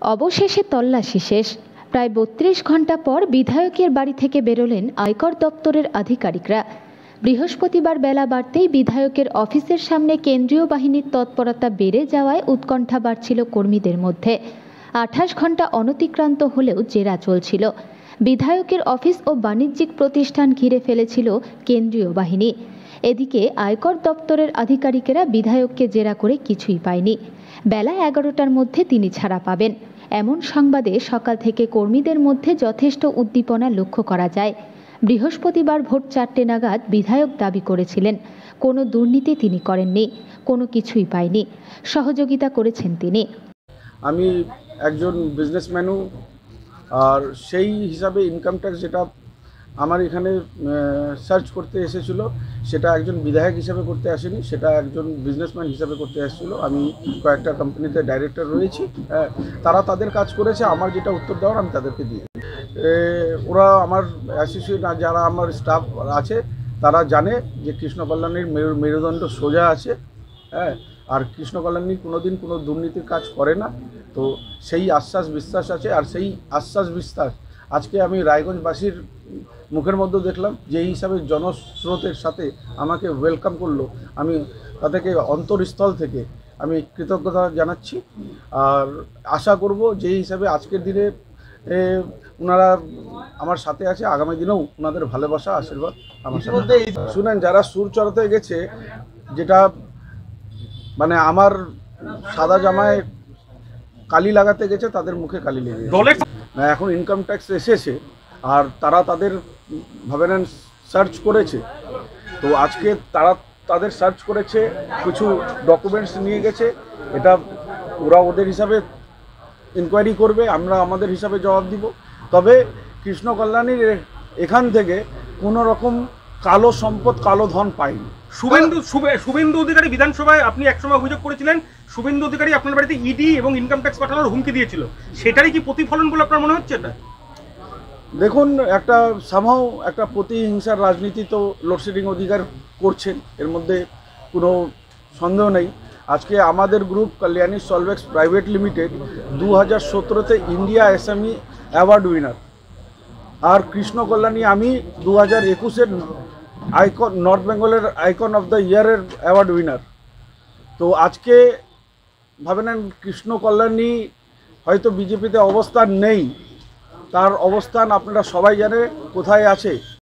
অবশেষে তল্লাশি শেষ। প্রায় ৩২ ঘন্টা পর বিধায়কের বাড়ি থেকে বেরোলেন আয়কর দপ্তরের আধিকারিকরা। বৃহস্পতিবার বেলা বাড়তেই বিধায়কের অফিসের সামনে কেন্দ্রীয় বাহিনীর তৎপরতা বেড়ে যাওয়ায় উৎকণ্ঠা বাড়ছিল কর্মীদের মধ্যে। ২৮ ঘন্টা অনতিক্রান্ত হলেও জেরা চলছিল। বিধায়কের অফিস ও বাণিজ্যিক প্রতিষ্ঠান ঘিরে ফেলেছিল কেন্দ্রীয় বাহিনী। এদিকে আয়কর দপ্তরের আধিকারিকেরা বিধায়ককে জেরা করে কিছুই পায়নি। বেলা ১১টার মধ্যে তিনি ছাড়া পাবেন এমন সংবাদে সকাল থেকে কর্মীদের মধ্যে যথেষ্ট উদ্দীপনা লক্ষ্য করা যায়। বৃহস্পতিবার ভোর ৪টে নাগাদ বিধায়ক দাবি করেছিলেন কোনো দুর্নীতি তিনি করেননি, কোনো কিছুই পায়নি, সহযোগিতা করেছেন তিনি। আমি একজন বিজনেসম্যানও, আর সেই হিসাবে ইনকাম ট্যাক্স যেটা আমার এখানে সার্চ করতে এসেছিল সেটা একজন বিধায়ক হিসাবে করতে আসেনি, সেটা একজন বিজনেসম্যান হিসাবে করতে এসেছিলো। আমি কয়েকটা কোম্পানিতে ডাইরেক্টর রয়েছি, তারা তাদের কাজ করেছে, আমার যেটা উত্তর দেওয়ার আমি তাদেরকে দিই। ওরা আমার অ্যাসোসিয়েট যারা আমার স্টাফ আছে তারা জানে যে কৃষ্ণ কল্যাণীর মেরুদণ্ড সোজা আছে, আর কৃষ্ণ কল্যাণী কোনোদিন কোনো দুর্নীতির কাজ করে না। তো সেই আশ্বাস বিশ্বাস আছে, আর সেই আশ্বাস বিশ্বাস আজকে আমি রায়গঞ্জবাসীর মুখের মধ্যে দেখলাম, যে হিসাবে জনস্রোতের সাথে আমাকে ওয়েলকাম করলো, আমি তাদেরকে অন্তরস্থল থেকে আমি কৃতজ্ঞতা জানাচ্ছি। আর আশা করব যে হিসাবে আজকের দিনে ওনারা আমার সাথে আছে, আগামী দিনেও ওনাদের ভালোবাসা আশীর্বাদ আমার সাথে। শুনেন, যারা সুর চড়াতে গেছে, যেটা মানে আমার সাদা জামায় কালি লাগাতে গেছে, তাদের মুখে কালি লেগে গেছে। না, এখন ইনকাম ট্যাক্স এসেছে আর তারা তাদের ভাবেন সার্চ করেছে। তো আজকে তারা তাদের সার্চ করেছে, কিছু ডকুমেন্টস নিয়ে গেছে, এটা ওরা ওদের হিসাবে ইনকোয়ারি করবে, আমরা আমাদের হিসাবে জবাব দিব। তবে কৃষ্ণ কল্যাণীর এখান থেকে কোনো রকম কালো সম্পদ, কালো ধন পাইনি। শুভেন্দু অধিকারী বিধানসভায় আপনি একসময় অভিযোগ করেছিলেন শুভেন্দু অধিকারী আপনার বাড়িতে ইডি এবং ইনকাম ট্যাক্স পাঠানোর হুমকি দিয়েছিল, সেটারই কি প্রতিফলন বলে আপনার মনে হচ্ছে? এটা দেখুন, একটা সামহাও একটা প্রতিহিংসার রাজনীতি তো লোডশেডিং অধিকার করছেন, এর মধ্যে কোনো সন্দেহ নেই। আজকে আমাদের group Kalyani Solvex private limited 2017-তে ইন্ডিয়া এসএমই অ্যাওয়ার্ড উইনার, আর কৃষ্ণ কল্যাণী আমি 2021-এর আইকন, নর্থ বেঙ্গলের আইকন অফ দ্য ইয়ারের অ্যাওয়ার্ড উইনার। তো আজকে ভাবে নেন, কৃষ্ণ কল্যাণী হয়তো বিজেপিতে অবস্থান নেই, তার অবস্থান আপনারা সবাই জানে কোথায় আছে।